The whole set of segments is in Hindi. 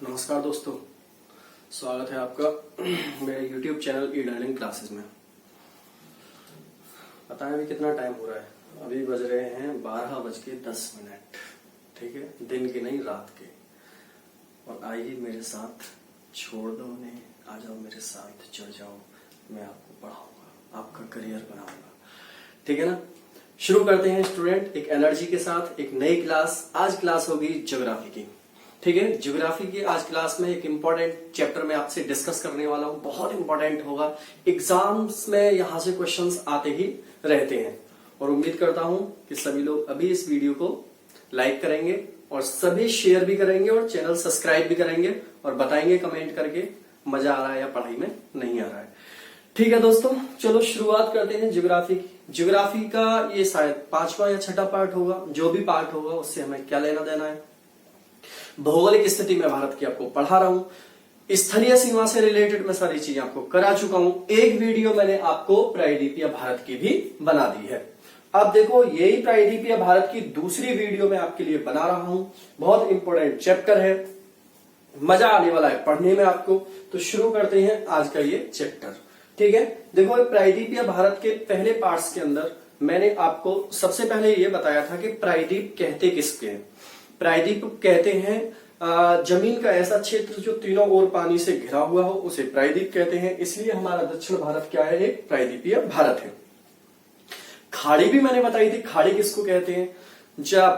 नमस्कार दोस्तों, स्वागत है आपका मेरे YouTube channel e learning classes में। पता है अभी कितना टाइम हो रहा है? अभी बज रहे हैं 12:10। ठीक है, दिन की नहीं रात के। और आइए मेरे साथ, छोड़ दो उन्हें, आ जाओ मेरे साथ, चढ़ जाओ, मैं आपको पढ़ाऊंगा, आपका करियर बनाऊंगा। ठीक है ना? शुरू करते हैं स्टूडेंट, एक एनर्जी के साथ एक नई क्लास। आज क्लास होगी ज्योग्राफी की। ठीक है, ज्योग्राफी की आज क्लास में एक इंपॉर्टेंट चैप्टर में आपसे डिस्कस करने वाला हूं। बहुत इंपॉर्टेंट होगा, एग्जाम्स में यहां से क्वेश्चंस आते ही रहते हैं। और उम्मीद करता हूं कि सभी लोग अभी इस वीडियो को लाइक करेंगे और सभी शेयर भी करेंगे और चैनल सब्सक्राइब भी करेंगे और बताएंगे कमेंट करके मजा आ रहा है या पढ़ाई में नहीं आ रहा है। ठीक है दोस्तों, चलो शुरुआत करते हैं ज्योग्राफी की। ज्योग्राफी का ये शायद 5वां या 6ठा पार्ट होगा। जो भी पार्ट होगा उससे हमें क्या लेना देना है। भौगोलिक स्थिति में भारत की आपको पढ़ा रहा हूं। स्थलीय सीमा से रिलेटेड मैं सारी चीजें आपको करा चुका हूं। एक वीडियो मैंने आपको प्रायद्वीपीय भारत की भी बना दी है। अब देखो, यही प्रायद्वीपीय भारत की दूसरी वीडियो मैं आपके लिए बना रहा हूं। बहुत इंपॉर्टेंट चैप्टर है, मजा आने वाला है पढ़ने में आपको। तो शुरू करते हैं आज का ये चैप्टर। ठीक है, देखो प्रायद्वीपीय भारत के पहले पार्ट्स के अंदर मैंने आपको सबसे पहले ये बताया था कि प्रायद्वीप कहते किसके हैं। प्रायद्वीप कहते हैं जमीन का ऐसा क्षेत्र जो तीनों ओर पानी से घिरा हुआ हो, उसे प्रायद्वीप कहते हैं। इसलिए हमारा दक्षिण भारत क्या है? एक प्रायद्वीपीय भारत है। खाड़ी भी मैंने बताई थी, खाड़ी किसको कहते हैं?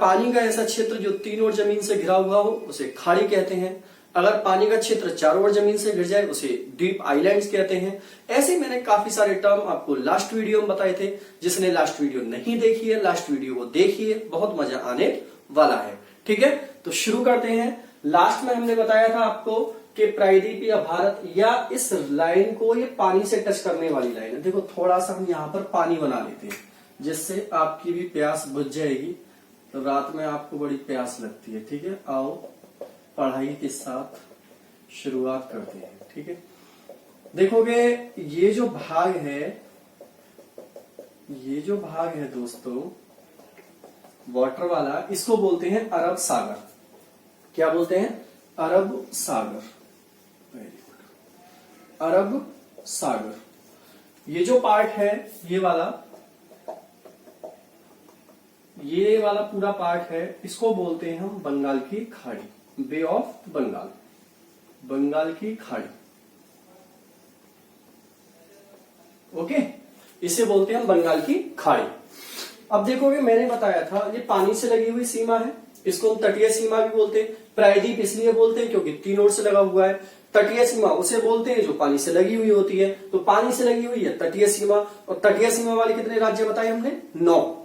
पानी का ऐसा क्षेत्र जो तीनों ओर जमीन से घिरा हुआ हो, उसे खाड़ी कहते हैं। अगर पानी का क्षेत्र चारों ओर जमीन से घिर जाए, उसे डीप आइलैंड्स कहते हैं। ऐसे मैंने काफी सारे टर्म आपको लास्ट वीडियो में बताए थे। जिसने लास्ट वीडियो नहीं देखी है, लास्ट वीडियो को देखिए, बहुत मजा आने वाला है। ठीक है, तो शुरू करते हैं। लास्ट में हमने बताया था आपको कि प्रायद्वीपीय भारत या इस लाइन को, ये पानी से टच करने वाली लाइन है। देखो थोड़ा सा हम यहाँ पर पानी बना लेते हैं, जिससे आपकी भी प्यास बुझ जाएगी। तो रात में आपको बड़ी प्यास लगती है। ठीक है, आओ पढ़ाई के साथ शुरुआत करते हैं। ठीक है, देखोगे ये जो भाग है दोस्तों, वाटर वाला, इसको बोलते हैं अरब सागर। क्या बोलते हैं? अरब सागर। वेरी गुड, अरब सागर। ये जो पार्ट है, ये वाला पूरा पार्ट है, इसको बोलते हैं हम बंगाल की खाड़ी, बे ऑफ बंगाल, बंगाल की खाड़ी। ओके, इसे बोलते हैं हम बंगाल की खाड़ी। अब देखोगे मैंने बताया था ये पानी से लगी हुई सीमा है, इसको हम तटीय सीमा भी बोलते हैं। प्रायद्वीप इसलिए बोलते हैं क्योंकि तीन ओर से लगा हुआ है। तटीय सीमा उसे बोलते हैं जो पानी से लगी हुई होती है। तो पानी से लगी हुई है तटीय सीमा। और तटीय सीमा वाले कितने राज्य बताए हमने? 9,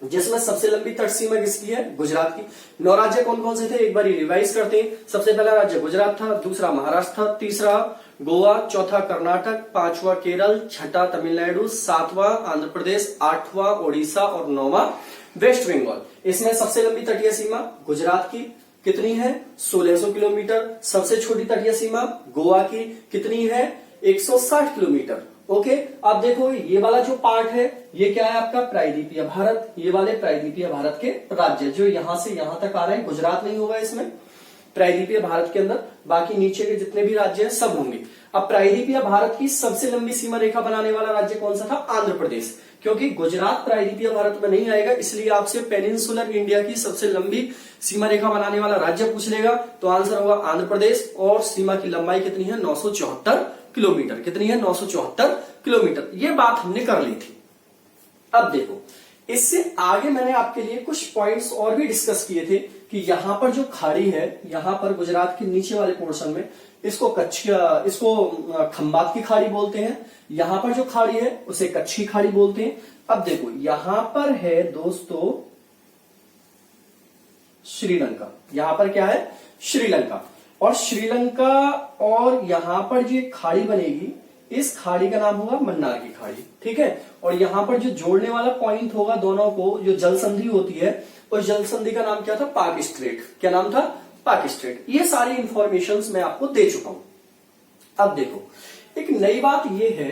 जिसमें सबसे लंबी तट सीमा किसकी है? गुजरात की। 9 राज्य कौन कौन से थे? एक बार रिवाइज करते हैं। सबसे पहला राज्य गुजरात था, दूसरा महाराष्ट्र था, तीसरा गोवा, चौथा कर्नाटक, 5वां केरल, 6ठा तमिलनाडु, 7वां आंध्र प्रदेश, 8वां ओडिशा और 9वां वेस्ट बंगाल। इसमें सबसे लंबी तटीय सीमा गुजरात की कितनी है? 1600 किलोमीटर। सबसे छोटी तटीय सीमा गोवा की कितनी है? 160 किलोमीटर। ओके, अब देखो ये वाला जो पार्ट है, ये क्या है आपका? प्रायद्वीपीय भारत। ये वाले प्रायद्वीपीय भारत के राज्य जो यहां से यहां तक आ रहे हैं, गुजरात नहीं होगा इसमें, प्रायद्वीपीय भारत के अंदर बाकी नीचे के जितने भी राज्य हैं सब होंगे। अब प्रायद्वीपीय भारत की सबसे लंबी सीमा रेखा बनाने वाला राज्य कौन सा था? आंध्र प्रदेश। क्योंकि गुजरात प्रायद्वीपीय भारत में नहीं आएगा, इसलिए आपसे पेनिनसुलर इंडिया की सबसे लंबी सीमा रेखा बनाने वाला राज्य पूछ लेगा, तो आंसर होगा आंध्र प्रदेश। और सीमा की लंबाई कितनी है? 974 किलोमीटर। कितनी है? 974 किलोमीटर। ये बात हमने कर ली थी। अब देखो, इससे आगे मैंने आपके लिए कुछ पॉइंट्स और भी डिस्कस किए थे कि यहां पर जो खाड़ी है, यहां पर गुजरात के नीचे वाले पोर्शन में, इसको खंबात की खाड़ी बोलते हैं। यहां पर जो खाड़ी है उसे कच्छ खाड़ी बोलते हैं। अब देखो यहां पर है दोस्तों श्रीलंका। यहां पर क्या है? श्रीलंका। और श्रीलंका और यहां पर जो खाड़ी बनेगी, इस खाड़ी का नाम होगा मन्नार की खाड़ी। ठीक है, और यहां पर जो जोड़ने वाला पॉइंट होगा दोनों को, जो जल संधि होती है, उस जल संधि का नाम क्या था? पाक स्ट्रेट। क्या नाम था? पाक स्ट्रेट। ये सारी इंफॉर्मेशन मैं आपको दे चुका हूं। अब देखो, एक नई बात यह है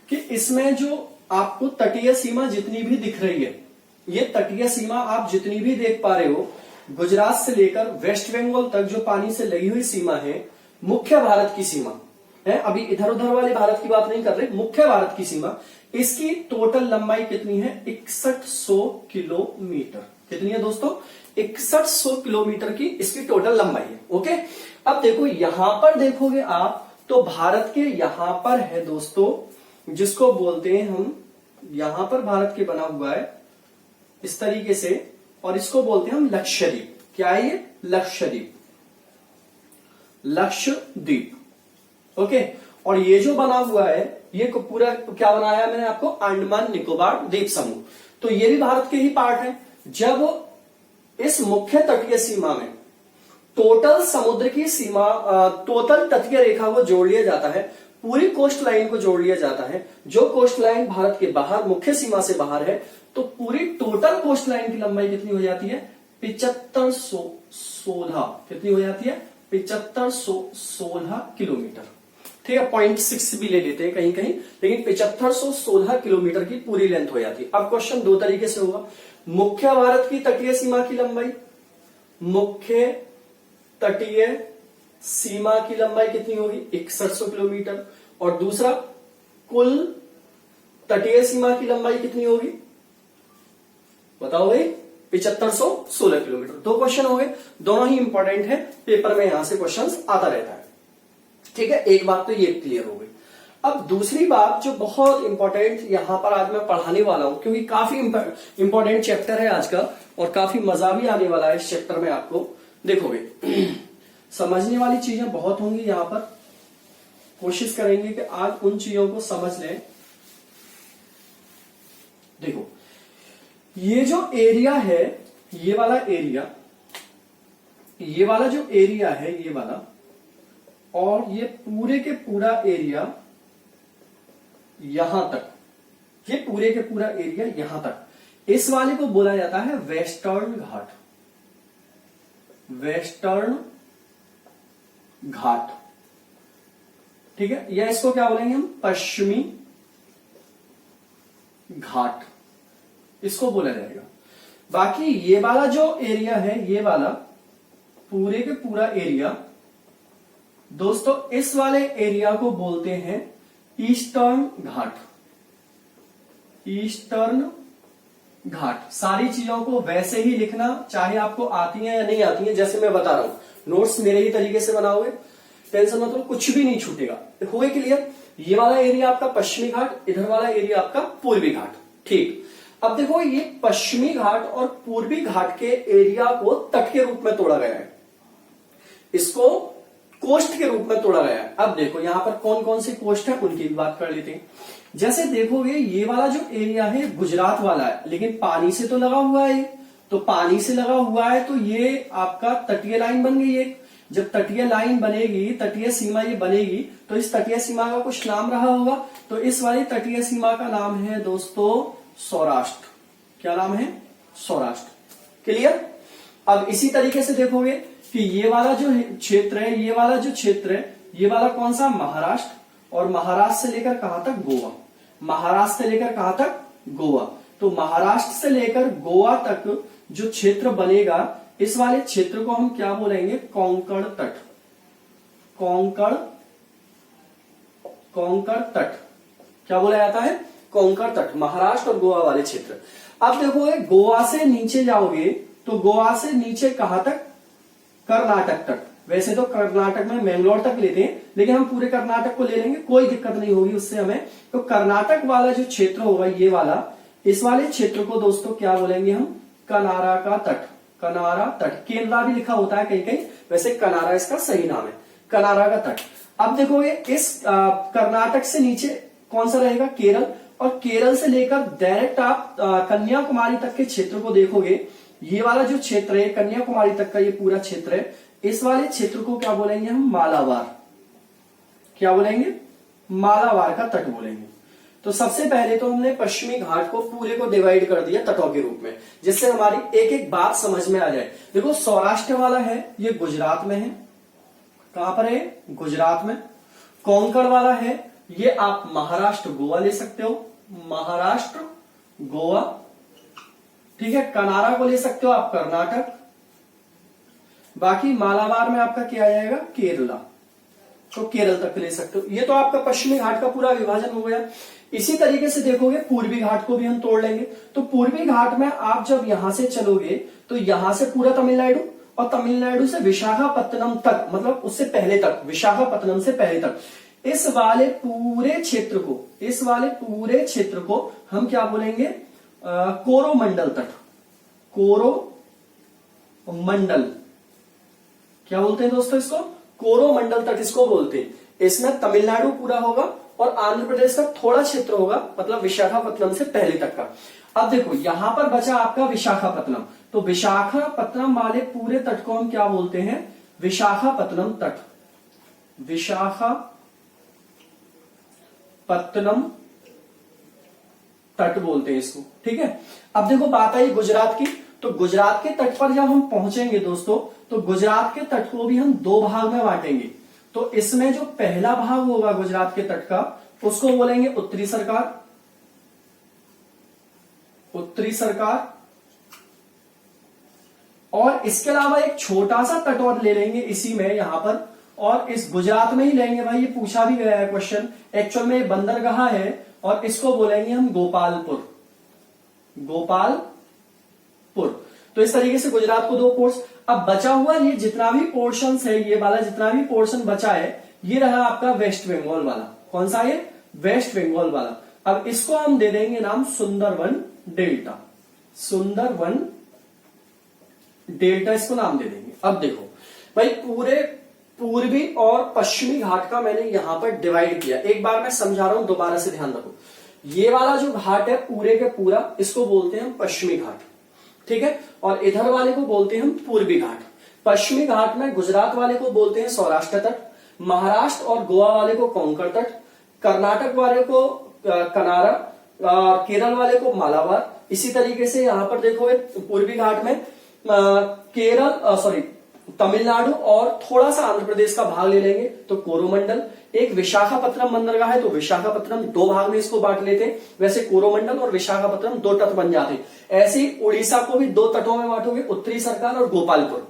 कि इसमें जो आपको तटीय सीमा जितनी भी दिख रही है, ये तटीय सीमा आप जितनी भी देख पा रहे हो, गुजरात से लेकर वेस्ट बंगाल तक जो पानी से लगी हुई सीमा है, मुख्य भारत की सीमा है, अभी इधर उधर वाले भारत की बात नहीं कर रहे, मुख्य भारत की सीमा, इसकी टोटल लंबाई कितनी है? 6100 किलोमीटर। कितनी है दोस्तों? 6100 किलोमीटर की इसकी टोटल लंबाई है। ओके, अब देखो यहां पर देखोगे आप तो भारत के यहां पर है दोस्तों, जिसको बोलते हैं हम, यहां पर भारत के बना हुआ है इस तरीके से, और इसको बोलते हैं हम लक्षद्वीप। क्या है ये? लक्षद्वीप, लक्षद्वीप। ओके, और ये जो बना हुआ है ये पूरा क्या बनाया मैंने आपको? अंडमान निकोबार द्वीप समूह। तो ये भी भारत के ही पार्ट है। जब इस मुख्य तटीय सीमा में टोटल समुद्र की सीमा, टोटल तटीय रेखा को जोड़ लिया जाता है, पूरी कोस्ट लाइन को जोड़ लिया जाता है, जो कोस्ट लाइन भारत के बाहर, मुख्य सीमा से बाहर है, तो पूरी टोटल कोस्ट लाइन की लंबाई कितनी हो जाती है? 7516। कितनी हो जाती है? 7516 किलोमीटर। ठीक है, 0.6 भी ले लेते हैं कहीं कहीं, लेकिन 7516 किलोमीटर की पूरी लेंथ हो जाती है। अब क्वेश्चन दो तरीके से होगा। मुख्य भारत की तटीय सीमा की लंबाई, मुख्य तटीय सीमा की लंबाई कितनी होगी? 6100 किलोमीटर। और दूसरा, कुल तटीय सीमा की लंबाई कितनी होगी? बताओ भाई। 7516 किलोमीटर। दो क्वेश्चन हो गए, दोनों ही इंपॉर्टेंट है, पेपर में यहां से क्वेश्चन आता रहता है। ठीक है, एक बात तो ये क्लियर हो गई। अब दूसरी बात जो बहुत इंपॉर्टेंट यहां पर आज मैं पढ़ाने वाला हूं, क्योंकि काफी इंपॉर्टेंट चैप्टर है आज का और काफी मजा भी आने वाला है इस चैप्टर में। आपको देखोगे समझने वाली चीजें बहुत होंगी यहां पर। कोशिश करेंगे कि आज उन चीजों को समझ लें। देखो, ये जो एरिया है, ये वाला एरिया, ये वाला जो एरिया है, ये वाला, और ये पूरे के पूरा एरिया यहां तक, ये पूरे के पूरा एरिया यहां तक, इस वाले को बोला जाता है वेस्टर्न घाट। वेस्टर्न घाट, ठीक है, या इसको क्या बोलेंगे हम? पश्चिमी घाट, इसको बोला जाएगा। बाकी ये वाला जो एरिया है, ये वाला पूरे के पूरा एरिया दोस्तों, इस वाले एरिया को बोलते हैं ईस्टर्न घाट। ईस्टर्न घाट। सारी चीजों को वैसे ही लिखना, चाहे आपको आती है या नहीं आती है, जैसे मैं बता रहा हूं, नोट्स मेरे ही तरीके से बनाओगे, टेंशन मत लो, कुछ भी नहीं छूटेगा। हुए क्लियर? ये वाला एरिया आपका पश्चिमी घाट, इधर वाला एरिया आपका पूर्वी घाट। ठीक, अब देखो ये पश्चिमी घाट और पूर्वी घाट के एरिया को तट के रूप में तोड़ा गया है, इसको कोस्ट के रूप में तोड़ा गया है। अब देखो यहां पर कौन कौन सी कोस्ट है उनकी भी बात कर लेते हैं। जैसे देखोगे ये वाला जो एरिया है गुजरात वाला है, लेकिन पानी से तो लगा हुआ है, तो पानी से लगा हुआ है तो ये आपका तटीय लाइन बन गई है। जब तटीय लाइन बनेगी, तटीय सीमा ये बनेगी, तो इस तटीय सीमा का कुछ नाम रहा होगा, तो इस वाली तटीय सीमा का नाम है दोस्तों सौराष्ट्र। क्या नाम है? सौराष्ट्र। क्लियर? अब इसी तरीके से देखोगे कि ये वाला जो क्षेत्र है, ये वाला जो क्षेत्र है, ये वाला कौन सा? महाराष्ट्र, और महाराष्ट्र से लेकर कहां तक? गोवा। महाराष्ट्र से लेकर कहां तक? गोवा। तो महाराष्ट्र से लेकर गोवा तक जो क्षेत्र बनेगा, इस वाले क्षेत्र को हम क्या बोलेंगे? कोंकण तट। कोंकण तट क्या बोला जाता है? कोंकण तट। महाराष्ट्र और गोवा वाले क्षेत्र। अब देखोगे गोवा से नीचे जाओगे तो गोवा से नीचे कहां तक? कर्नाटक तक। वैसे तो कर्नाटक में मैंगलोर तक लेते हैं, लेकिन हम पूरे कर्नाटक को ले लेंगे, कोई दिक्कत नहीं होगी उससे हमें। तो कर्नाटक वाला जो क्षेत्र होगा, ये वाला, इस वाले क्षेत्र को दोस्तों क्या बोलेंगे हम? कनारा का तट। कनारा तट। केनरा भी लिखा होता है कहीं कहीं, वैसे कनारा इसका सही नाम है, कनारा का तट। अब देखोगे इस कर्नाटक से नीचे कौन सा रहेगा? केरल। और केरल से लेकर डायरेक्ट आप कन्याकुमारी तक के क्षेत्र को देखोगे, ये वाला जो क्षेत्र है कन्याकुमारी तक का, ये पूरा क्षेत्र है, इस वाले क्षेत्र को क्या बोलेंगे हम? मालाबार। क्या बोलेंगे? मालाबार का तट बोलेंगे। तो सबसे पहले तो हमने पश्चिमी घाट को पूरे को डिवाइड कर दिया तटों के रूप में, जिससे हमारी एक एक बात समझ में आ जाए। देखो सौराष्ट्र वाला है, ये गुजरात में है। कहां पर है? गुजरात में। कोंकण वाला है, ये आप महाराष्ट्र गोवा ले सकते हो, महाराष्ट्र गोवा। ठीक है, कनारा को ले सकते हो आप कर्नाटक, बाकी मालाबार में आपका क्या आ जाएगा, केरला, तो केरल तक ले सकते हो। ये तो आपका पश्चिमी घाट का पूरा विभाजन हो गया। इसी तरीके से देखोगे पूर्वी घाट को भी हम तोड़ लेंगे। तो पूर्वी घाट में आप जब यहां से चलोगे तो यहां से पूरा तमिलनाडु, और तमिलनाडु से विशाखापत्तनम तक, मतलब उससे पहले तक, विशाखापत्तनम से पहले तक, इस वाले पूरे क्षेत्र को हम क्या बोलेंगे, कोरोमंडल तट। कोरोमंडल क्या बोलते हैं दोस्तों इसको, कोरोमंडल तट इसको बोलते हैं। इसमें तमिलनाडु पूरा होगा और आंध्र प्रदेश का थोड़ा क्षेत्र होगा, मतलब विशाखापत्तनम से पहले तक का। अब देखो यहां पर बचा आपका विशाखापत्तनम, तो विशाखापत्तनम वाले पूरे तट को हम क्या बोलते हैं, विशाखापत्तनम तट। विशाखापत्तनम तट बोलते हैं इसको, ठीक है। अब देखो बात आई गुजरात की, तो गुजरात के तट पर जब हम पहुंचेंगे दोस्तों, तो गुजरात के तट को भी हम दो भाग में बांटेंगे। तो इसमें जो पहला भाग होगा गुजरात के तट का, उसको बोलेंगे उत्तरी सरकार, और इसके अलावा एक छोटा सा तट और ले लेंगे इसी में यहां पर, और इस गुजरात में ही लेंगे भाई, ये पूछा भी गया है क्वेश्चन, एक्चुअल में ये बंदरगाह है, और इसको बोलेंगे हम गोपालपुर। तो इस तरीके से गुजरात को दो पोर्ट्स। अब बचा हुआ ये जितना भी पोर्शन है, ये वाला जितना भी पोर्शन बचा है, ये रहा आपका वेस्ट बंगाल वाला। कौन सा ये, वेस्ट बंगाल वाला। अब इसको हम दे देंगे नाम सुंदरवन डेल्टा, इसको नाम दे देंगे। अब देखो भाई पूरे पूर्वी और पश्चिमी घाट का मैंने यहां पर डिवाइड किया। एक बार मैं समझा रहा हूं, दोबारा से ध्यान रखो। ये वाला जो घाट है पूरे के पूरा, इसको बोलते हैं हम पश्चिमी घाट, ठीक है, और इधर वाले को बोलते हैं हम पूर्वी घाट। पश्चिमी घाट में गुजरात वाले को बोलते हैं सौराष्ट्र तट, महाराष्ट्र और गोवा वाले को कोंकण तट, कर्नाटक वाले को कनारा, और केरल वाले को मालाबार। इसी तरीके से यहां पर देखो पूर्वी घाट में तमिलनाडु और थोड़ा सा आंध्र प्रदेश का भाग ले लेंगे, तो कोरोमंडल। एक विशाखापत्तनम बंदरगाह है, तो विशाखापत्तनम दो भाग में इसको बांट लेते हैं। वैसे कोरोमंडल और विशाखापत्तनम दो तट बन जाते हैं। ऐसे ही उड़ीसा को भी दो तटों में बांटोगे, उत्तरी सरकार और गोपालपुर।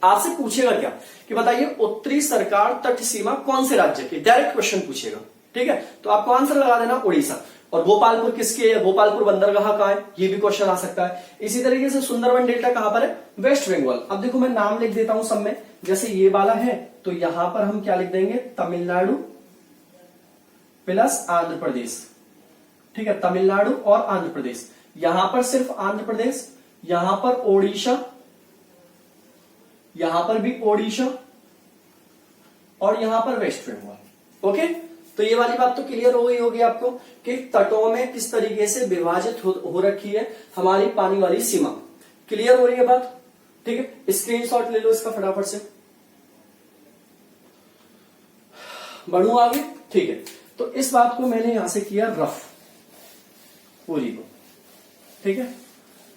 आपसे पूछेगा क्या कि बताइए उत्तरी सरकार तट सीमा कौन से राज्य की, डायरेक्ट क्वेश्चन पूछेगा, ठीक है। तो आपको आंसर लगा देना उड़ीसा। और गोपालपुर किसके है, गोपालपुर बंदरगाह का है, ये भी क्वेश्चन आ सकता है। इसी तरीके से सुंदरवन डेल्टा कहां पर है, वेस्ट बंगाल। अब देखो मैं नाम लिख देता हूं सब में, जैसे ये वाला है तो यहां पर हम क्या लिख देंगे, तमिलनाडु प्लस आंध्र प्रदेश, ठीक है, तमिलनाडु और आंध्र प्रदेश। यहां पर सिर्फ आंध्र प्रदेश, यहां पर ओडिशा, यहां पर भी ओडिशा, और यहां पर वेस्ट बंगाल। ओके, तो ये वाली बात तो क्लियर हो गई होगी आपको कि तटों में किस तरीके से विभाजित हो रखी है हमारी पानी वाली सीमा। क्लियर हो रही है बात, ठीक है। स्क्रीनशॉट ले लो इसका फटाफट से, बढ़ू आगे, ठीक है। तो इस बात को मैंने यहां से किया रफ पूरी को, ठीक है।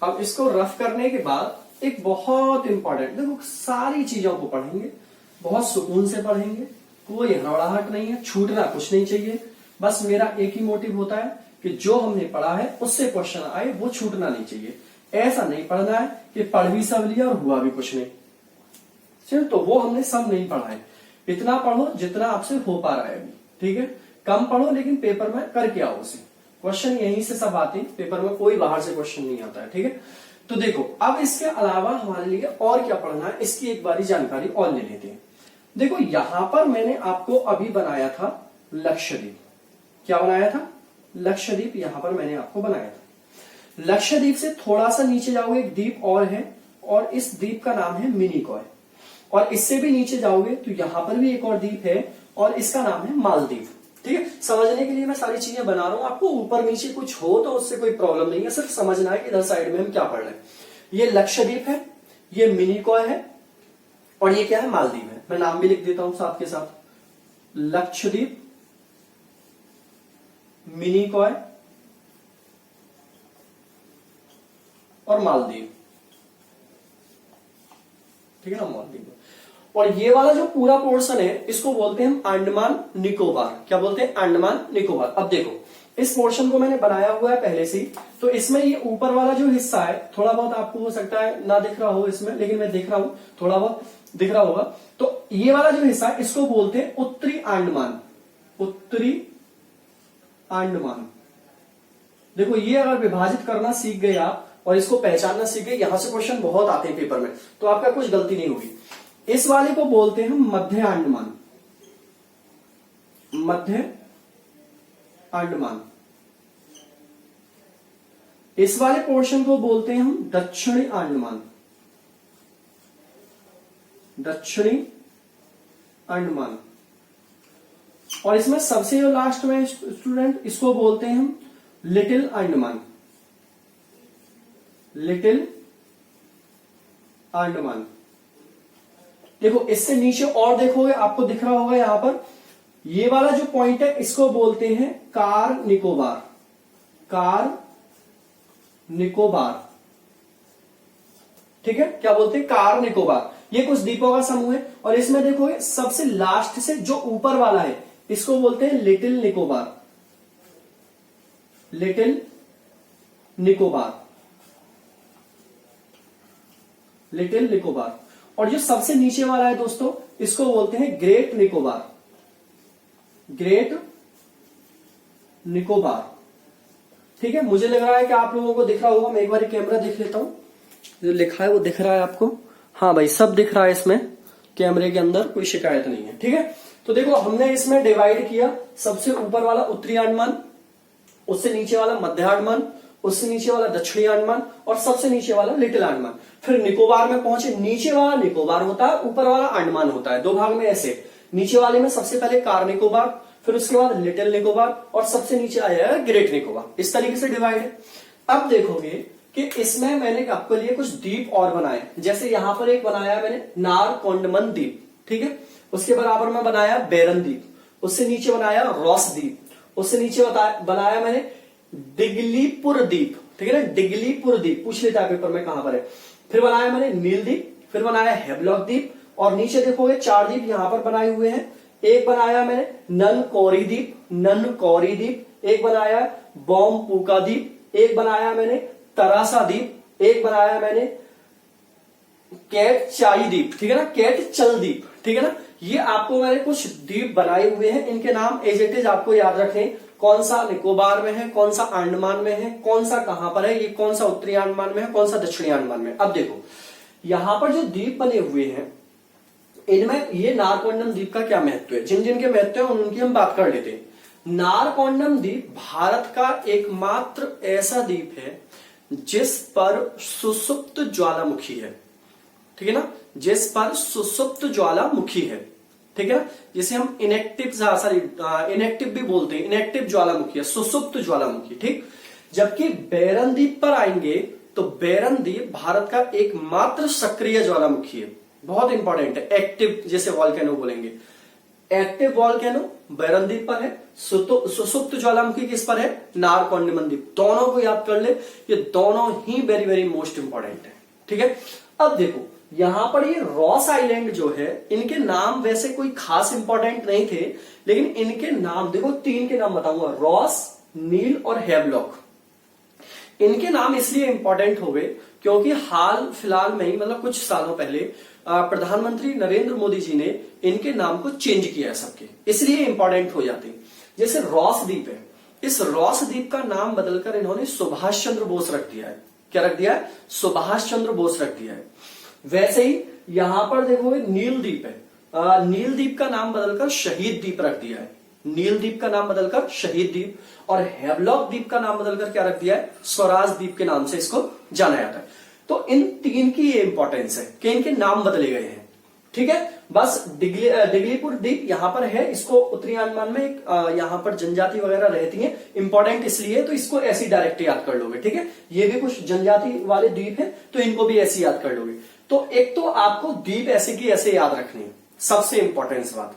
अब इसको रफ करने के बाद एक बहुत इंपॉर्टेंट, देखो सारी चीजों को पढ़ेंगे, बहुत सुकून से पढ़ेंगे, कोई हड़बड़ाहट नहीं है, छूटना कुछ नहीं चाहिए। बस मेरा एक ही मोटिव होता है कि जो हमने पढ़ा है उससे क्वेश्चन आए, वो छूटना नहीं चाहिए। ऐसा नहीं पढ़ना है कि पढ़ भी सब लिया और हुआ भी कुछ नहीं, चलो तो वो हमने सब नहीं पढ़ा है। इतना पढ़ो जितना आपसे हो पा रहा है अभी, ठीक है। कम पढ़ो लेकिन पेपर में करके आओ उसे। क्वेश्चन यहीं से सब आते हैं, पेपर में कोई बाहर से क्वेश्चन नहीं आता है, ठीक है। तो देखो अब इसके अलावा हमारे लिए और क्या पढ़ना है, इसकी एक बारी जानकारी और ले लेते हैं। देखो यहां पर मैंने आपको अभी बनाया था लक्षद्वीप। क्या बनाया था, लक्षद्वीप यहां पर मैंने आपको बनाया था। लक्षद्वीप से थोड़ा सा नीचे जाओगे एक द्वीप और है, और इस द्वीप का नाम है मिनिकॉय। और इससे भी नीचे जाओगे तो यहां पर भी एक और द्वीप है, और इसका नाम है मालदीव, ठीक है। समझने के लिए मैं सारी चीजें बना रहा हूं, आपको ऊपर नीचे कुछ हो तो उससे कोई प्रॉब्लम नहीं है, सिर्फ समझना है कि इधर साइड में हम क्या पढ़ रहे हैं। ये लक्षद्वीप है, ये मिनिकॉय है, और ये क्या है, मालदीव है। मैं नाम भी लिख देता हूं साथ के साथ, लक्षद्वीप, मिनिकॉय और मालदीव, ठीक है ना, मालदीव। और ये वाला जो पूरा पोर्शन है इसको बोलते हैं हम अंडमान निकोबार। क्या बोलते हैं, अंडमान निकोबार। अब देखो इस पोर्शन को मैंने बनाया हुआ है पहले से ही, तो इसमें ये ऊपर वाला जो हिस्सा है थोड़ा बहुत आपको हो सकता है ना दिख रहा हो इसमें, लेकिन मैं दिख रहा हूं, थोड़ा बहुत दिख रहा होगा। तो ये वाला जो हिस्सा है इसको बोलते हैं उत्तरी अंडमान। उत्तरी अंडमान। देखो ये अगर विभाजित करना सीख गए आप और इसको पहचानना सीख गए, यहां से क्वेश्चन बहुत आते हैं पेपर में, तो आपका कुछ गलती नहीं होगी। इस वाले को बोलते हैं हम मध्य अंडमान। मध्य अंडमान। इस वाले पोर्शन को बोलते हैं हम दक्षिणी अंडमान। दक्षिणी अंडमान। और इसमें सबसे जो लास्ट में स्टूडेंट, इसको बोलते हैं हम लिटिल अंडमान। लिटिल अंडमान। देखो इससे नीचे और देखोगे आपको दिख रहा होगा यहां पर, ये वाला जो पॉइंट है इसको बोलते हैं कार निकोबार। कार निकोबार। ठीक है, क्या बोलते हैं? कार निकोबार। ये कुछ द्वीपों का समूह है। और इसमें देखोगे सबसे लास्ट से जो ऊपर वाला है इसको बोलते हैं little Nicobar. Little Nicobar. Little Nicobar. और जो सबसे नीचे वाला है दोस्तों इसको बोलते हैं ग्रेट निकोबार। ग्रेट निकोबार। ठीक है, मुझे लग रहा है कि आप लोगों को दिख रहा होगा, मैं एक बार कैमरा देख लेता हूं, जो लिखा है वो दिख रहा है आपको? हाँ भाई, सब दिख रहा है इसमें, कैमरे के अंदर कोई शिकायत नहीं है। ठीक है, तो देखो हमने इसमें डिवाइड किया, सबसे ऊपर वाला उत्तरी अंडमान, उससे नीचे वाला मध्य अंडमान, उससे नीचे वाला दक्षिणी अंडमान और सबसे नीचे वाला लिटिल अंडमान। फिर निकोबार में पहुंचे, नीचे वाला निकोबार होता है, ऊपर वाला अंडमान होता है, दो भाग में ऐसे। नीचे वाले में सबसे पहले कार निकोबार, फिर उसके बाद लिटिल निकोबार और सबसे नीचे आया है ग्रेट निकोबार। इस तरीके से डिवाइड है। अब देखोगे कि इसमें मैंने आपके लिए कुछ द्वीप और बनाए, जैसे यहां पर एक बनाया मैंने नारकोंडमन द्वीप। ठीक है, उसके बराबर में बनाया बेरन द्वीप, उससे नीचे बनाया रॉस द्वीप, उससे नीचे बनाया मैंने डिगलीपुर द्वीप। ठीक है ना, डिगलीपुर द्वीप पूछ लेता है पेपर में कहां पर है। फिर बनाया मैंने नील द्वीप, फिर बनाया हेवलॉक द्वीप और नीचे देखोगे 4 द्वीप यहां पर बनाए हुए हैं। एक बनाया मैंने ननकौरी द्वीप, ननकौरी द्वीप, एक बनाया बॉम्पूका द्वीप, एक बनाया मैंने तरासा द्वीप, एक बनाया मैंने कैट चाई द्वीप। ठीक है ना, कैट चल द्वीप। ठीक है ना, ये आपको मैंने कुछ द्वीप बनाए हुए हैं, इनके नाम एज इट इज आपको याद रखने, कौन सा निकोबार में है, कौन सा अंडमान में है, कौन सा कहां पर है, ये कौन सा उत्तरी अंडमान में है, कौन सा दक्षिणी अंडमान में। अब देखो यहां पर जो द्वीप बने हुए हैं इनमें ये नारकोंडम द्वीप का क्या महत्व है, जिन जिन के महत्व है उनकी हम बात कर लेते हैं। नारकोंडम द्वीप भारत का एकमात्र ऐसा द्वीप है जिस पर सुसुप्त ज्वालामुखी है। ठीक है ना, जिस पर सुसुप्त ज्वालामुखी है। ठीक है ना, जिसे हम इनएक्टिव भी बोलते हैं, इनएक्टिव ज्वालामुखी है, सुसुप्त ज्वालामुखी। ठीक, जबकि बेरन द्वीप पर आएंगे तो बेरन द्वीप भारत का एकमात्र सक्रिय ज्वालामुखी है। बहुत इंपॉर्टेंट है, एक्टिव जैसे वॉल्केनो बोलेंगे, एक्टिव वॉल्केनो बेरन द्वीप पर है, सुसुप्त ज्वालामुखी किस पर है, नारकोंडमन द्वीप। दोनों को याद कर ले, ये दोनों ही वेरी वेरी मोस्ट इंपॉर्टेंट है। ठीक है, अब देखो यहां पर ये रॉस आइलैंड जो है, इनके नाम वैसे कोई खास इंपॉर्टेंट नहीं थे, लेकिन इनके नाम देखो, 3 के नाम बताऊंगा, रॉस, नील और हेवलॉक। इनके नाम इसलिए इंपॉर्टेंट हो गए क्योंकि हाल फिलहाल में ही, मतलब कुछ सालों पहले प्रधानमंत्री नरेंद्र मोदी जी ने इनके नाम को चेंज किया है सबके, इसलिए इंपॉर्टेंट हो जाते हैं। जैसे रॉस द्वीप है, इस रॉस द्वीप का नाम बदलकर इन्होंने सुभाष चंद्र बोस रख दिया है। क्या रख दिया है? सुभाष चंद्र बोस रख दिया है। वैसे ही यहां पर देखोगे नील द्वीप है, नील द्वीप का नाम बदलकर शहीद द्वीप रख दिया है। नील द्वीप का नाम बदलकर शहीद द्वीप, और हेवलॉक द्वीप का नाम बदलकर क्या रख दिया है, स्वराज द्वीप के नाम से इसको जाना जाता है। तो इन 3 की ये इंपॉर्टेंस है कि इनके नाम बदले गए हैं। ठीक है, बस डिगलीपुर द्वीप यहां पर है, इसको उत्तरी अंडमान में यहां पर जनजाति वगैरह रहती है, इंपॉर्टेंट इसलिए, तो इसको ऐसी डायरेक्ट याद कर लोगे। ठीक है, ये भी कुछ जनजाति वाले द्वीप है तो इनको भी ऐसे याद कर लोगे। तो एक तो आपको द्वीप ऐसे की ऐसे याद रखनी है, सबसे इंपॉर्टेंस बात।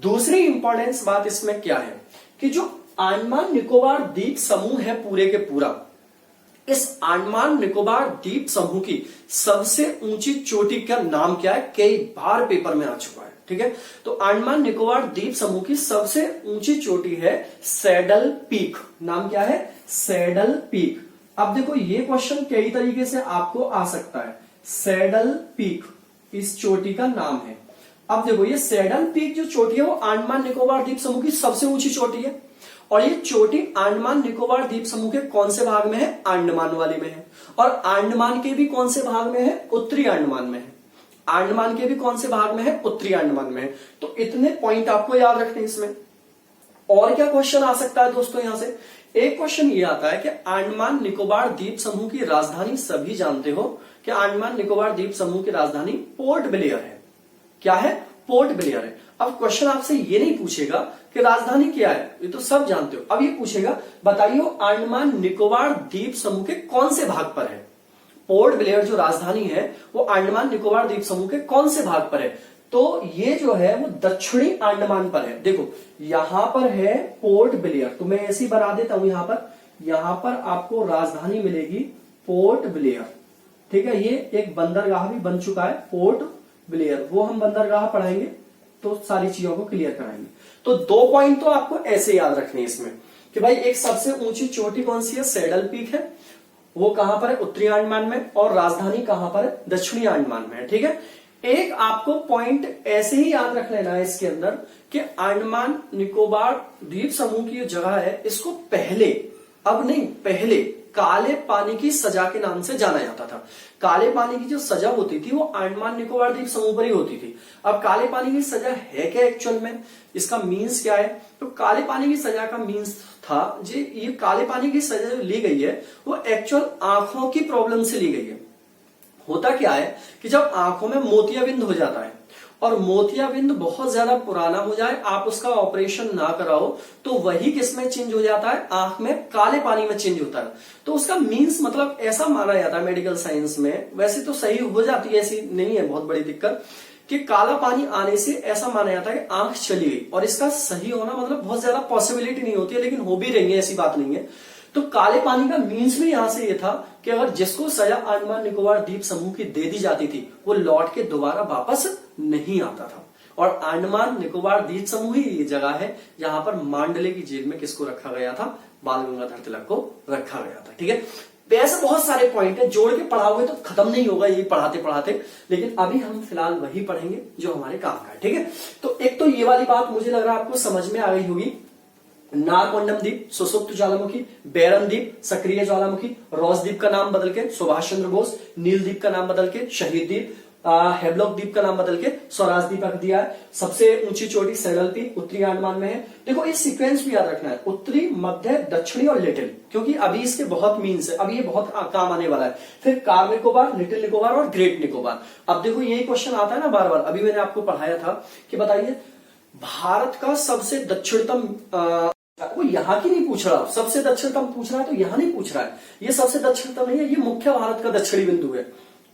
दूसरी इंपॉर्टेंस बात इसमें क्या है कि जो अंडमान निकोबार द्वीप समूह है पूरे के पूरा, इस अंडमान निकोबार द्वीप समूह की सबसे ऊंची चोटी का नाम क्या है, कई बार पेपर में आ चुका है। ठीक है। तो अंडमान निकोबार द्वीप समूह की सबसे ऊंची चोटी है सैडल पीक। नाम क्या है? Saddle peak. अब देखो ये क्वेश्चन कई तरीके से आपको आ सकता है। सैडल पीक इस चोटी का नाम है। अब देखो ये सैडल पीक जो चोटी है वो अंडमान निकोबार द्वीप समूह की सबसे ऊंची चोटी है, और ये चोटी अंडमान निकोबार द्वीप समूह के कौन से भाग में है? अंडमान वाले में है। और अंडमान के भी कौन से भाग में है? उत्तरी अंडमान में है। अंडमान के भी कौन से भाग में है? उत्तरी अंडमान में है। तो इतने पॉइंट आपको याद रखने इसमें। और क्या क्वेश्चन आ सकता है दोस्तों यहां से? एक क्वेश्चन ये आता है कि अंडमान निकोबार द्वीप समूह की राजधानी, सभी जानते हो कि अंडमान निकोबार द्वीप समूह की राजधानी पोर्ट ब्लेयर है। क्या है? पोर्ट ब्लेयर है। अब क्वेश्चन आपसे ये नहीं पूछेगा कि राजधानी क्या है, ये तो सब जानते हो। अब ये पूछेगा बताइए अंडमान निकोबार द्वीप समूह के कौन से भाग पर है? पोर्ट ब्लेयर जो राजधानी है वो अंडमान निकोबार द्वीप समूह के कौन से भाग पर है? तो ये जो है वो दक्षिणी अंडमान पर है। देखो यहां पर है पोर्ट ब्लेयर, तो मैं ऐसे ही बना देता हूं। यहां पर आपको राजधानी मिलेगी पोर्ट ब्लेयर, ठीक है। ये एक बंदरगाह भी बन चुका है पोर्ट ब्लेयर, वो हम बंदरगाह पढ़ाएंगे तो सारी चीजों को क्लियर कराएंगे। तो 2 पॉइंट तो आपको ऐसे याद रखने इसमें कि भाई एक सबसे ऊंची चोटी कौन सी है? सैडल पीक है। वो कहां पर है? उत्तरी अंडमान में। और राजधानी कहां पर है? दक्षिणी अंडमान में है, ठीक है। एक आपको पॉइंट ऐसे ही याद रख लेना है इसके अंदर कि अंडमान निकोबार द्वीप समूह की जो जगह है इसको पहले, अब नहीं पहले, काले पानी की सजा के नाम से जाना जाता था। काले पानी की जो सजा होती थी वो अंडमान निकोबार द्वीप समूह पर ही होती थी। अब काले पानी की सजा है क्या एक्चुअल में? इसका मीन्स क्या है? तो काले पानी की सजा का मीन्स था जी, ये काले पानी की सजा जो ली गई है वो एक्चुअल आंखों की प्रॉब्लम से ली गई है। होता क्या है कि जब आंखों में मोतियाबिंद हो जाता है और मोतियाबिंद बहुत ज्यादा पुराना हो जाए, आप उसका ऑपरेशन ना कराओ, तो वही किसमें चेंज हो जाता है? आंख में काले पानी में चेंज होता है। तो उसका मीन्स मतलब ऐसा माना जाता है मेडिकल साइंस में, वैसे तो सही हो जाती है, ऐसी नहीं है बहुत बड़ी दिक्कत, कि काला पानी आने से ऐसा माना जाता है कि आंख चली गई। और इसका सही होना मतलब बहुत ज्यादा पॉसिबिलिटी नहीं होती है, लेकिन हो भी रही है, ऐसी बात नहीं है। तो काले पानी का मीन्स भी यहां से ये था कि अगर जिसको सजा अंडमान निकोबार द्वीप समूह की दे दी जाती थी वो लौट के दोबारा वापस नहीं आता था। और अंडमान निकोबार द्वीप समूह ही ये जगह है जहां पर मांडले की जेल में किसको रखा गया था? बाल गंगाधर तिलक को रखा गया था, ठीक है। ऐसे बहुत सारे पॉइंट है, जोड़ के पढ़ाओगे तो खत्म नहीं होगा ये पढ़ाते पढ़ाते, लेकिन अभी हम फिलहाल वही पढ़ेंगे जो हमारे काम का है, ठीक है। तो एक तो ये वाली बात मुझे लग रहा है आपको समझ में आ गई होगी। नारकोंडम द्वीप सुसुप्त ज्वालामुखी, बैरन द्वीप सक्रिय ज्वालामुखी, रॉस द्वीप का नाम बदल के सुभाष चंद्र बोस, नील द्वीप का नाम बदल के शहीद द्वीप, हेवलॉक द्वीप का नाम बदल के स्वराज द्वीप रख दिया है। सबसे ऊंची चोटी सैडल पीक उत्तरी अंडमान में है। देखो इस सीक्वेंस भी याद रखना है, उत्तरी, मध्य, दक्षिणी और लिटिल, क्योंकि अभी इसके बहुत मीन्स है, अभी ये बहुत काम आने वाला है। फिर कार निकोबार, लिटिल निकोबार और ग्रेट निकोबार। अब देखो यही क्वेश्चन आता है ना बार बार, अभी मैंने आपको पढ़ाया था कि बताइए भारत का सबसे दक्षिणतम, वो यहाँ की नहीं पूछ रहा, सबसे दक्षिणतम पूछ रहा है तो यहाँ नहीं पूछ रहा है, ये सबसे दक्षिणतम नहीं है, ये मुख्य भारत का दक्षिणी बिंदु है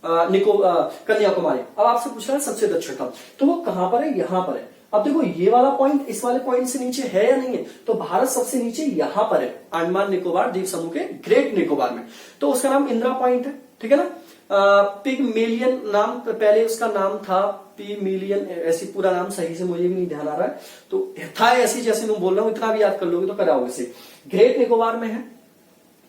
कन्याकुमारी। अब आपसे पूछ रहा है सबसे दक्षिणतम, तो वो कहां पर है? यहाँ पर है। अब देखो ये वाला पॉइंट इस वाले पॉइंट से नीचे है या नहीं है? तो भारत सबसे नीचे यहां पर है, अंडमान निकोबार द्वीप समूह के ग्रेट निकोबार में। तो उसका नाम इंदिरा पॉइंट है, ठीक है ना। पिगमेलियन नाम, पहले उसका नाम था पिगमेलियन, ऐसी पूरा नाम सही से मुझे भी नहीं ध्यान आ रहा है, तो था ऐसी जैसे मैं बोल रहा हूं, इतना भी याद कर लोगे तो कराओगे इसे। ग्रेट निकोबार में है,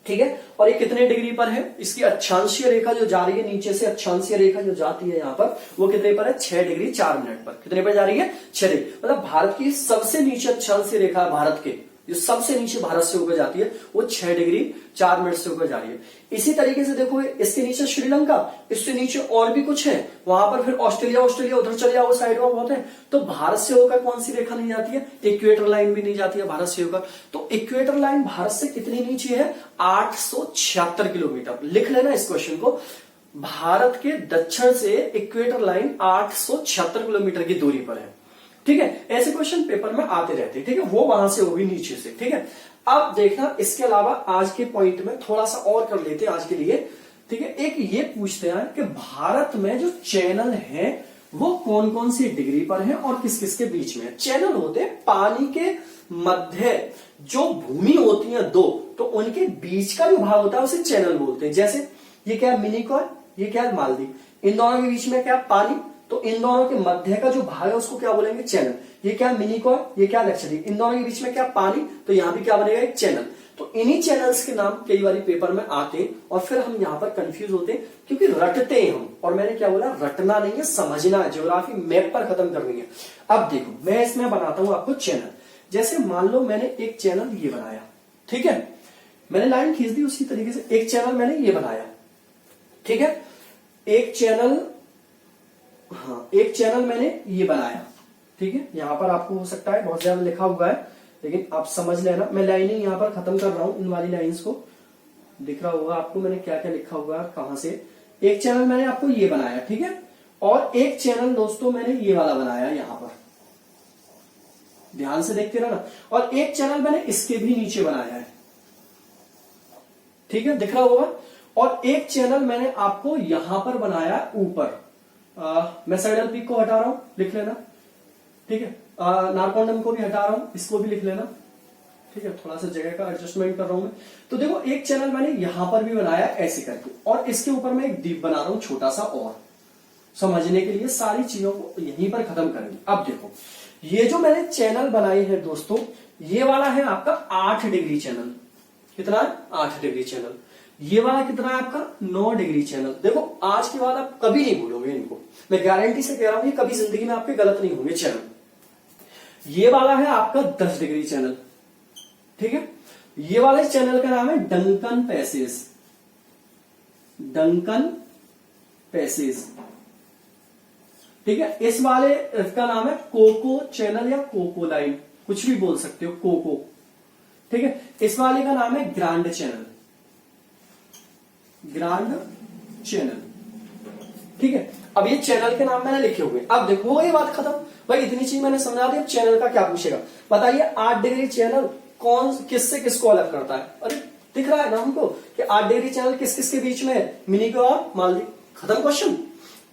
ठीक है। और ये कितने डिग्री पर है? इसकी अक्षांशीय रेखा जो जा रही है नीचे से, अक्षांशीय रेखा जो जाती है यहाँ पर, वो कितने पर है? 6 डिग्री 4 मिनट पर। कितने पर जा रही है? 6 डिग्री। मतलब भारत की सबसे नीचे अक्षांशीय रेखा, भारत के जो सबसे नीचे भारत से होकर जाती है वो 6 डिग्री 4 मिनट से होकर जा रही है। इसी तरीके से देखो इसके नीचे श्रीलंका, इससे नीचे और भी कुछ है, वहां पर फिर ऑस्ट्रेलिया उधर चले जाओ, साइड में बहुत है। तो भारत से होकर कौन सी रेखा नहीं जाती है? इक्वेटर लाइन भी नहीं जाती है भारत से होकर। तो इक्वेटर लाइन भारत से कितनी नीचे है? 876 किलोमीटर। लिख लेना इस क्वेश्चन को, भारत के दक्षिण से इक्वेटर लाइन 876 किलोमीटर की दूरी पर है, ठीक है। ऐसे क्वेश्चन पेपर में आते रहते हैं, ठीक है। वो वहां से होगी नीचे से, ठीक है। अब देखना इसके अलावा आज के पॉइंट में थोड़ा सा और कर लेते हैं आज के लिए, ठीक है। एक ये पूछते हैं कि भारत में जो चैनल है वो कौन कौन सी डिग्री पर है और किस किस के बीच में है। चैनल होते हैं पानी के मध्य जो भूमि होती है दो, तो उनके बीच का जो भाग होता है उसे चैनल बोलते हैं। जैसे ये क्या है? मिनिकॉय, ये क्या है? मालदीव। इन दोनों के बीच में क्या? पानी, तो इन दोनों के मध्य का जो भाग है उसको क्या बोलेंगे, चैनल। ये क्या मिनिकॉय, ये क्या लक्षद्वीप, इन दोनों के बीच में क्या पानी, तो यहाँ भी क्या बनेगा, एक चैनल। तो इन्हीं चैनल्स के नाम कई बार पेपर में आते हैं और फिर हम यहाँ पर कंफ्यूज होते हैं क्योंकि रटते हैं हम। और मैंने क्या बोला, रटना नहीं है, समझना है, ज्योग्राफी मैप पर खत्म करनी है। अब देखो मैं इसमें बनाता हूं आपको चैनल। जैसे मान लो मैंने एक चैनल ये बनाया, ठीक है, मैंने लाइन खींच दी, उसी तरीके से एक चैनल मैंने ये बनाया, ठीक है, एक चैनल, हाँ एक चैनल मैंने ये बनाया, ठीक है। यहां पर आपको हो सकता है बहुत ज्यादा लिखा हुआ है, लेकिन आप समझ लेना, मैं लाइनिंग यहां पर खत्म कर रहा हूं, इन वाली लाइंस को दिख रहा होगा आपको मैंने क्या क्या लिखा हुआ है, कहां से। एक चैनल मैंने आपको ये बनाया, ठीक है, और एक चैनल दोस्तों मैंने ये वाला बनाया यहां पर, ध्यान से देखते रहना, और एक चैनल मैंने इसके भी नीचे बनाया है, ठीक है, दिख रहा होगा। और एक चैनल मैंने आपको यहां पर बनाया ऊपर, मैं सैडल पीक को हटा रहा हूं, लिख लेना, ठीक है, नारकोंडम को भी हटा रहा हूं, इसको भी लिख लेना, ठीक है, थोड़ा सा जगह का एडजस्टमेंट कर रहा हूं मैं। तो देखो एक चैनल मैंने यहां पर भी बनाया ऐसे करके, और इसके ऊपर मैं एक द्वीप बना रहा हूं छोटा सा, और समझने के लिए सारी चीजों को यहीं पर खत्म करेंगे। अब देखो ये जो मैंने चैनल बनाई है दोस्तों, ये वाला है आपका 8 डिग्री चैनल, कितना है, 8 डिग्री चैनल। ये वाला कितना है आपका, 9 डिग्री चैनल। देखो आज के बाद आप कभी नहीं भूलोगे इनको, मैं गारंटी से कह रहा हूं कि कभी जिंदगी में आपके गलत नहीं होंगे चैनल। ये वाला है आपका 10 डिग्री चैनल, ठीक है। ये वाले चैनल का नाम है डंकन पैसेज, डंकन पैसेज, ठीक है। इस वाले का नाम है कोको चैनल या कोको लाइन, कुछ भी बोल सकते हो, कोको, ठीक है। इस वाले का नाम है ग्रांड चैनल, ग्रांड चैनल, ठीक है। अब ये चैनल के नाम मैंने लिखे हुए, अब देखो ये बात खत्म भाई, इतनी चीज मैंने समझा दी। अब चैनल का क्या पूछेगा, बताइए 8 डिग्री चैनल कौन किससे किसको अलग करता है। अरे दिख रहा है ना हमको कि 8 डिग्री चैनल किस किस के बीच में है, मिनिकॉय और मालदीव, खत्म क्वेश्चन।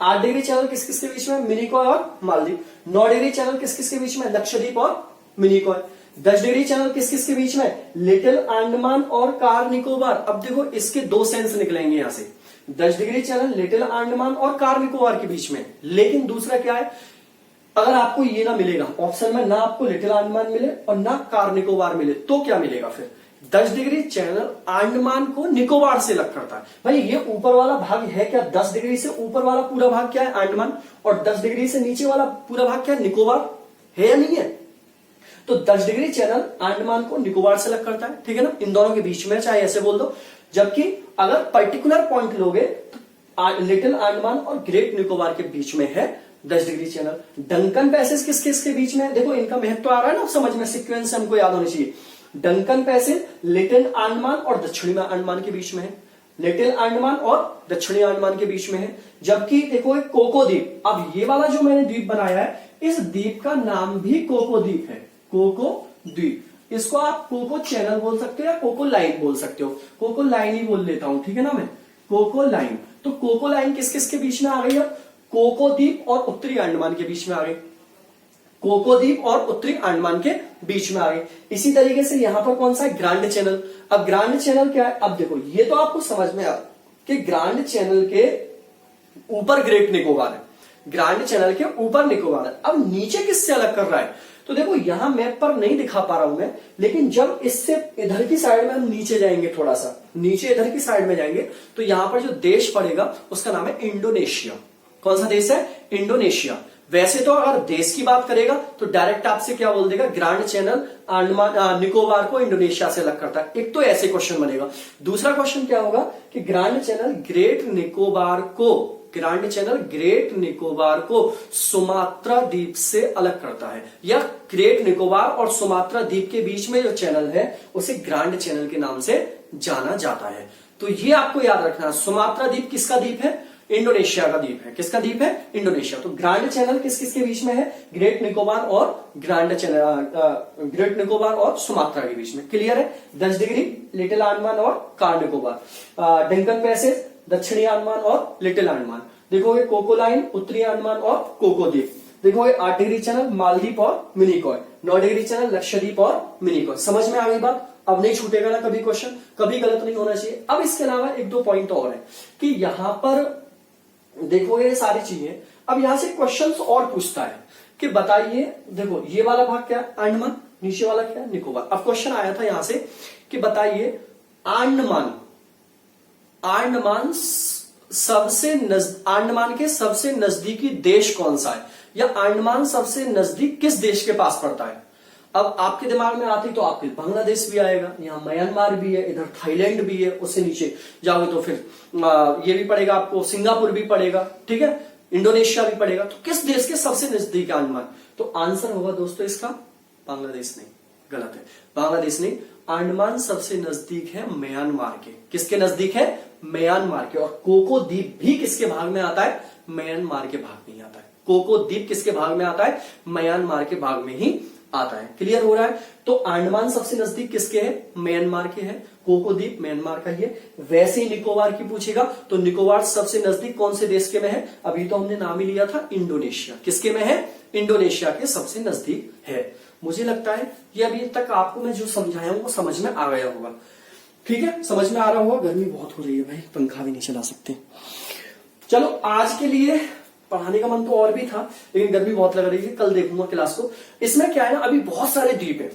8 डिग्री चैनल किस किस के बीच में, मिनिकॉय और मालदीव। 9 डिग्री चैनल किस किस के बीच में, लक्षद्वीप और मिनिकॉय। 10 डिग्री चैनल किस किस के बीच में, लिटिल अंडमान और कार निकोबार। अब देखो इसके 2 सेंस निकलेंगे यहां से, 10 डिग्री चैनल लिटिल अंडमान और कार निकोबार के बीच में। लेकिन दूसरा क्या है, अगर आपको ये ना मिलेगा ऑप्शन में, ना आपको लिटिल अंडमान मिले और ना कार निकोबार मिले, तो क्या मिलेगा फिर, 10 डिग्री चैनल अंडमान को निकोबार से अलग करता है। भाई ये ऊपर वाला भाग है क्या, 10 डिग्री से ऊपर वाला पूरा भाग क्या है, अंडमान, और 10 डिग्री से नीचे वाला पूरा भाग क्या है, निकोबार, है या नहीं है। तो 10 डिग्री चैनल अंडमान को निकोबार से अलग करता है, ठीक है ना, इन दोनों के बीच में, चाहे ऐसे बोल दो। जबकि अगर पर्टिकुलर पॉइंट लोगे तो लिटिल अंडमान और ग्रेट निकोबार के बीच में है 10 डिग्री चैनल। डंकन पैसेज किस किसके बीच में है, देखो इनका महत्व आ रहा है ना समझ में, सीक्वेंस हमको याद होनी चाहिए। डंकन पैसेज लिटिल अंडमान और दक्षिणी अंडमान के बीच में है, लिटिल अंडमान और दक्षिणी अंडमान के बीच में है। जबकि देखो एक कोको द्वीप, अब ये वाला जो मैंने द्वीप बनाया है, इस द्वीप का नाम भी कोको द्वीप है, कोको द्वीप। इसको आप कोको चैनल बोल सकते हो या कोको लाइन बोल सकते हो, कोको लाइन ही बोल लेता हूं, ठीक है ना, मैं कोको लाइन। तो कोको लाइन किस किस के बीच में आ गई है, कोको द्वीप और उत्तरी अंडमान के बीच में आ गई, कोको द्वीप और उत्तरी अंडमान के बीच में आ गई। इसी तरीके से यहां पर कौन सा है, ग्रांड चैनल। अब ग्रांड चैनल क्या है, अब देखो ये तो आपको समझ में आ कि ग्रांड चैनल के ऊपर ग्रेट निकोबार है, ग्रांड चैनल के ऊपर निकोबार है। अब नीचे किससे अलग कर रहा है, तो देखो यहां मैप पर नहीं दिखा पा रहा हूं मैं, लेकिन जब इससे इधर की साइड में हम नीचे जाएंगे, थोड़ा सा नीचे इधर की साइड में जाएंगे, तो यहां पर जो देश पड़ेगा उसका नाम है इंडोनेशिया। कौन सा देश है, इंडोनेशिया। वैसे तो अगर देश की बात करेगा तो डायरेक्ट आपसे क्या बोल देगा, ग्रांड चैनल अंडमान निकोबार को इंडोनेशिया से अलग करता है। एक तो ऐसे क्वेश्चन बनेगा। दूसरा क्वेश्चन क्या होगा कि ग्रांड चैनल ग्रेट निकोबार को, ग्रांड चैनल ग्रेट निकोबार को सुमात्रा द्वीप से अलग करता है, या ग्रेट निकोबार और सुमात्रा द्वीप के बीच में जो चैनल है उसे ग्रांड चैनल के नाम से जाना जाता है। तो ये आपको याद रखना है। सुमात्रा द्वीप किसका द्वीप है, इंडोनेशिया का द्वीप है। किसका द्वीप है, इंडोनेशिया। तो ग्रांड चैनल किस किस के बीच में है, ग्रेट निकोबार और ग्रांड चैनल, ग्रेट निकोबार और सुमात्रा के बीच में। क्लियर है। 10 डिग्री लिटिल अंडमान और कार निकोबार, डंकन पैसेज दक्षिणी अंडमान और लिटिल अंडमान। देखोगे कोको लाइन उत्तरी अंडमान और कोको द्वीप। देखोगे 8 डिग्री चैनल मालदीव और मिनिकॉय, 9 डिग्री चैनल लक्षद्वीप और मिनिकॉय। समझ में आ गई बात। अब नहीं छूटेगा ना कभी क्वेश्चन, कभी गलत नहीं होना चाहिए। अब इसके अलावा 1-2 पॉइंट और है कि यहां पर देखो ये सारी चीजें, अब यहां से क्वेश्चंस और पूछता है कि बताइए, देखो ये वाला भाग क्या है, अंडमान, नीचे वाला क्या है, निकोबार। अब क्वेश्चन आया था यहां से कि बताइए अंडमान अंडमान के सबसे नजदीकी देश कौन सा है, या अंडमान सबसे नजदीक किस देश के पास पड़ता है। अब आपके दिमाग में आती तो आपके बांग्लादेश भी आएगा, यहाँ म्यांमार भी है, इधर थाईलैंड भी है, उससे नीचे जाओगे तो फिर ये भी पड़ेगा आपको, सिंगापुर भी पड़ेगा, ठीक है, इंडोनेशिया भी पड़ेगा। तो किस देश के सबसे नजदीक है अंडमान, तो आंसर होगा दोस्तों इसका बांग्लादेश नहीं, गलत है, बांग्लादेश नहीं, अंडमान सबसे नजदीक है म्यांमार के। किसके नजदीक है, म्यांमार के। और कोको द्वीप भी किसके भाग में आता है, म्यांमार के भाग में ही आता है। कोको द्वीप किसके भाग में आता है, म्यांमार के भाग में ही आता है। क्लियर हो रहा है। तो अंडमान सबसे नजदीक किसके है, म्यांमार के है, कोको द्वीप म्यांमार का ही है। वैसे ही निकोबार की पूछेगा तो निकोबार सबसे नजदीक कौन से देश के में है, अभी तो हमने नाम ही लिया था इंडोनेशिया। किसके में है, इंडोनेशिया के सबसे नजदीक है। मुझे लगता है ये अभी तक आपको मैं जो समझाया हूं वो समझ में आ गया होगा, ठीक है, समझ में आ रहा होगा। गर्मी बहुत हो रही है भाई, पंखा भी नहीं चला सकते। चलो आज के लिए पढ़ाने का मन तो और भी था, लेकिन गर्मी बहुत लग रही है, कल देखूंगा क्लास को। इसमें क्या है ना, अभी बहुत सारे द्वीप है,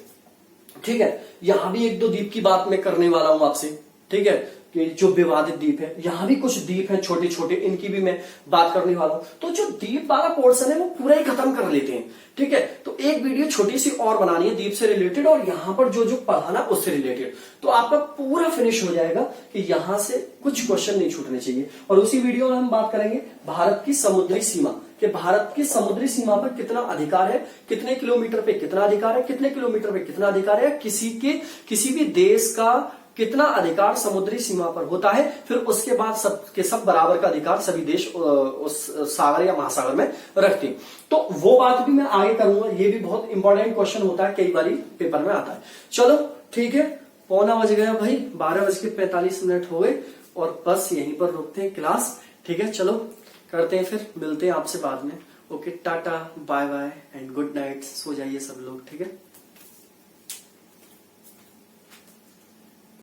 ठीक है, यहां भी एक दो द्वीप की बात मैं करने वाला हूं आपसे, ठीक है, कि जो विवादित द्वीप है, यहां भी कुछ द्वीप हैं छोटे छोटे, इनकी भी मैं बात करने वाला हूं। तो जो द्वीप वाला पोर्शन है वो पूरा ही खत्म कर लेते हैं, ठीक है। तो एक वीडियो छोटी सी और बनानी है द्वीप से रिलेटेड, और यहां पर जो जो पढ़ाना उससे रिलेटेड, तो आपका पूरा फिनिश हो जाएगा कि यहां से कुछ क्वेश्चन नहीं छूटने चाहिए। और उसी वीडियो में हम बात करेंगे भारत की समुद्री सीमा, कि भारत की समुद्री सीमा पर कितना अधिकार है, कितने किलोमीटर पे कितना अधिकार है, कितने किलोमीटर पे कितना अधिकार है, किसी भी देश का कितना अधिकार समुद्री सीमा पर होता है। फिर उसके बाद सब बराबर का अधिकार सभी देश उस सागर या महासागर में रखते हैं। तो वो बात भी मैं आगे करूंगा, ये भी बहुत इंपॉर्टेंट क्वेश्चन होता है, कई बार पेपर में आता है। चलो ठीक है, 9:15 बज गया भाई, 12:45 हो गए, और बस यहीं पर रुकते हैं क्लास, ठीक है। चलो करते हैं, फिर मिलते हैं आपसे बाद में। Okay, tata bye bye and good night, सो जाइए सब लोग, ठीक है।